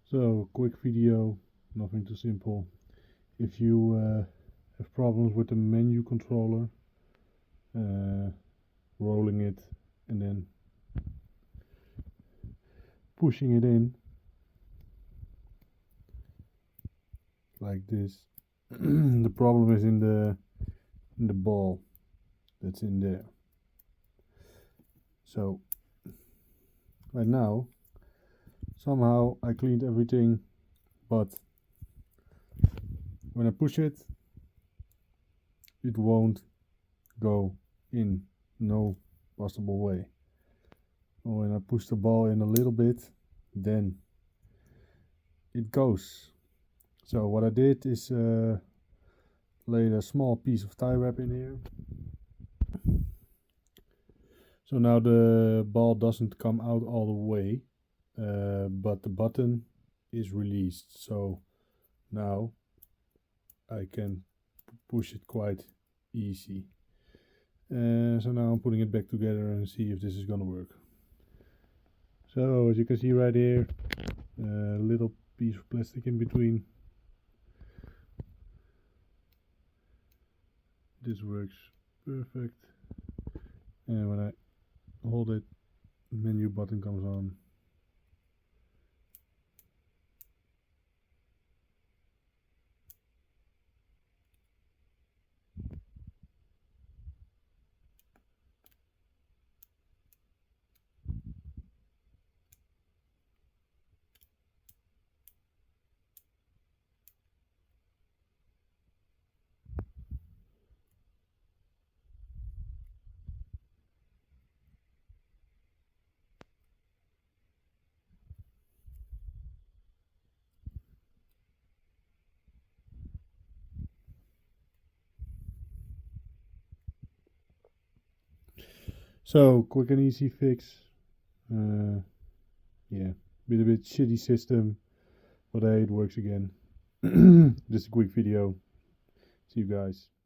So, quick video, nothing too simple. If you have problems with the menu controller, rolling it and then pushing it in like this, the problem is in the ball that's in there. So right now somehow I cleaned everything, but when I push it, it won't go in, no possible way. When I push the ball in a little bit, then it goes. So what I did is laid a small piece of tie wrap in here. So now the ball doesn't come out all the way, but the button is released. So now I can push it quite easy. So now I'm putting it back together and see if this is gonna work. So as you can see right here, a little piece of plastic in between. This works perfect. And when I hold it, the menu button comes on. So quick and easy fix. Yeah, bit a bit shitty system, but hey, it works again. Just a quick video. See you guys.